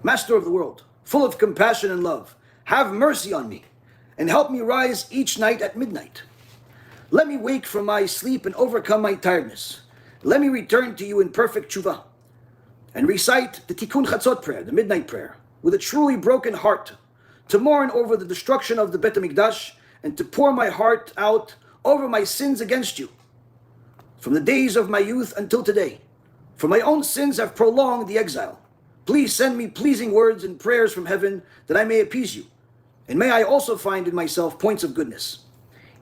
Master of the world, full of compassion and love, have mercy on me, and help me rise each night at midnight. Let me wake from my sleep and overcome my tiredness. Let me return to you in perfect tshuva, and recite the Tikkun Chatzot prayer, the midnight prayer, with a truly broken heart, to mourn over the destruction of the Bet HaMikdash, and to pour my heart out over my sins against you, from the days of my youth until today. For my own sins have prolonged the exile. Please send me pleasing words and prayers from heaven, that I may appease you, and may I also find in myself points of goodness.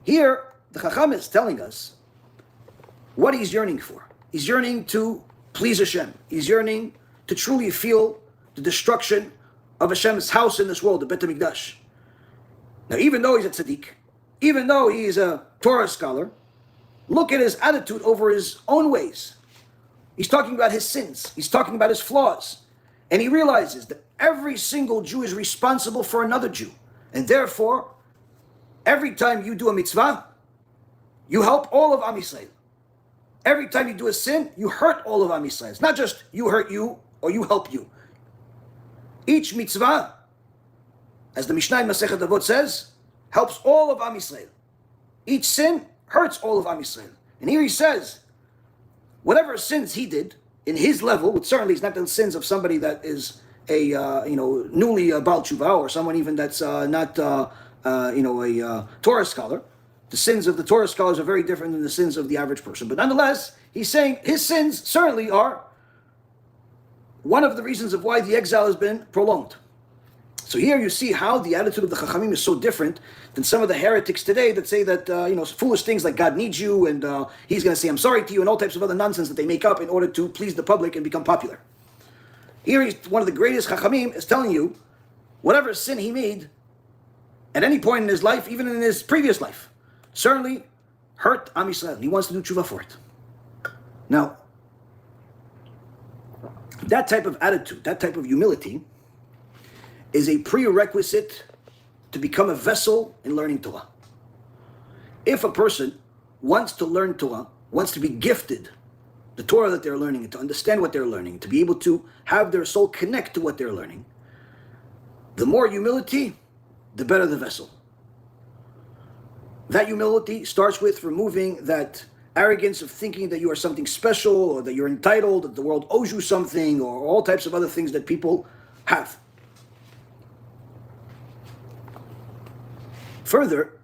Here, the Chacham is telling us what he's yearning for. He's yearning to please Hashem. He's yearning to truly feel the destruction of Hashem's house in this world, the Bet HaMikdash. Now, even though he's a tzaddik, even though he's a Torah scholar, look at his attitude over his own ways. He's talking about his sins. He's talking about his flaws. And he realizes that every single Jew is responsible for another Jew. And therefore, every time you do a mitzvah, you help all of Am Yisrael. Every time you do a sin, you hurt all of Am Yisrael. It's not just you hurt you or you help you. Each mitzvah, as the Mishnah in Masechet Avot says, helps all of Am Yisrael. Each sin hurts all of Am Yisrael. And here he says, whatever sins he did in his level, which certainly is not the sins of somebody that is a newly Baal Tshuva, or someone even that's not a Torah scholar. The sins of the Torah scholars are very different than the sins of the average person. But nonetheless, he's saying his sins certainly are one of the reasons of why the exile has been prolonged. So here you see how the attitude of the Chachamim is so different than some of the heretics today that say that, foolish things like God needs you, and he's going to say, I'm sorry to you, and all types of other nonsense that they make up in order to please the public and become popular. Here he's one of the greatest Chachamim is telling you, whatever sin he made at any point in his life, even in his previous life, certainly hurt Am Yisrael. He wants to do tshuva for it. Now, that type of attitude, that type of humility, is a prerequisite to become a vessel in learning Torah. If a person wants to learn Torah, wants to be gifted the Torah that they're learning, and to understand what they're learning, to be able to have their soul connect to what they're learning, the more humility, the better the vessel. That humility starts with removing that arrogance of thinking that you are something special, or that you're entitled, that the world owes you something, or all types of other things that people have. Further,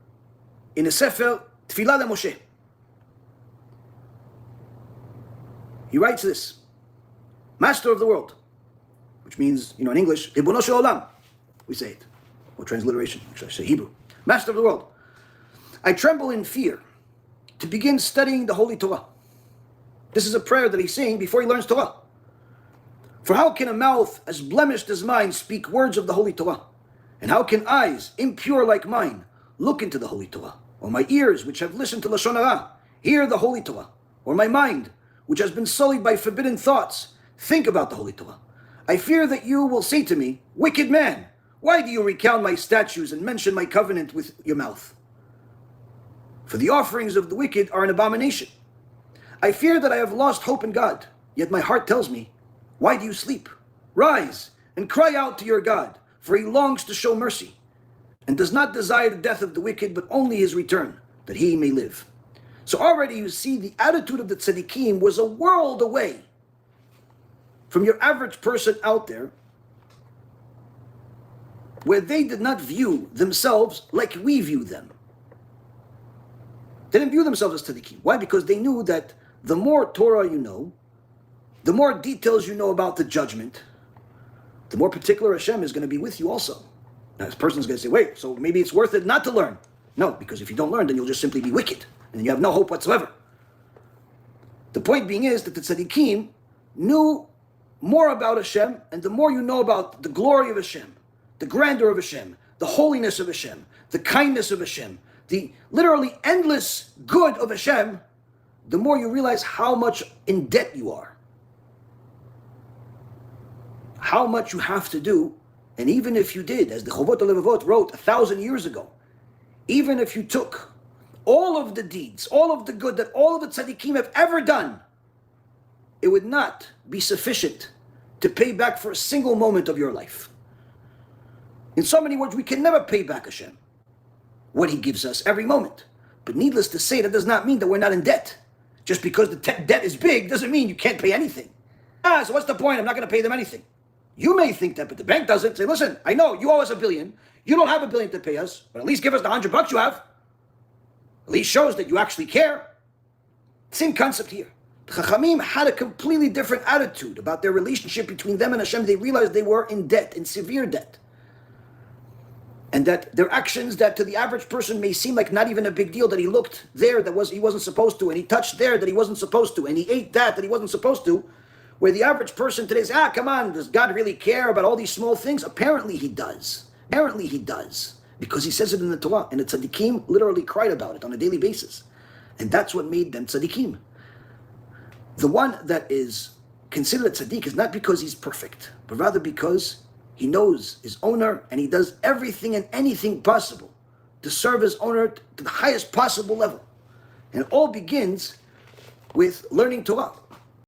in the Sefer Tfilah Moshe, he writes this: Master of the world, which means, in English, Ribono shel Olam, we say it, or transliteration, should I say Hebrew. Master of the world, I tremble in fear to begin studying the Holy Torah. This is a prayer that he's saying before he learns Torah. For how can a mouth as blemished as mine speak words of the Holy Torah? And how can eyes impure like mine look into the Holy Torah? Or my ears, which have listened to Lashon Hara, hear the Holy Torah? Or my mind, which has been sullied by forbidden thoughts, think about the Holy Torah? I fear that you will say to me, wicked man, why do you recount my statutes and mention my covenant with your mouth? For the offerings of the wicked are an abomination. I fear that I have lost hope in God, yet my heart tells me, why do you sleep? Rise and cry out to your God, for he longs to show mercy, and does not desire the death of the wicked, but only his return, that he may live. So already you see the attitude of the tzaddikim was a world away from your average person out there, where they did not view themselves like we view them. They didn't view themselves as tzaddikim. Why? Because they knew that the more Torah you know, the more details you know about the judgment, the more particular Hashem is going to be with you also. Now, this person's going to say, wait, so maybe it's worth it not to learn. No, because if you don't learn, then you'll just simply be wicked, and you have no hope whatsoever. The point being is that the tzaddikim knew more about Hashem, and the more you know about the glory of Hashem, the grandeur of Hashem, the holiness of Hashem, the kindness of Hashem, the literally endless good of Hashem, the more you realize how much in debt you are. How much you have to do, and even if you did, as the Chovot HaLevavot wrote 1,000 years ago, even if you took all of the deeds, all of the good that all of the tzaddikim have ever done, it would not be sufficient to pay back for a single moment of your life. In so many words, we can never pay back Hashem what He gives us every moment. But needless to say, that does not mean that we're not in debt. Just because the debt is big doesn't mean you can't pay anything. So what's the point? I'm not going to pay them anything. You may think that, but the bank doesn't. Say, listen, I know you owe us $1 billion. You don't have $1 billion to pay us, but at least give us the $100 you have. At least shows that you actually care. Same concept here. The Chachamim had a completely different attitude about their relationship between them and Hashem. They realized they were in debt, in severe debt. And that their actions that to the average person may seem like not even a big deal, that he looked there that he wasn't supposed to, and he touched there that he wasn't supposed to, and he ate that he wasn't supposed to, where the average person today says, come on, does God really care about all these small things? Apparently He does. Apparently He does. Because He says it in the Torah, and the tzaddikim literally cried about it on a daily basis. And that's what made them tzaddikim. The one that is considered a tzaddik is not because he's perfect, but rather because he knows his owner and he does everything and anything possible to serve his owner to the highest possible level. And it all begins with learning Torah.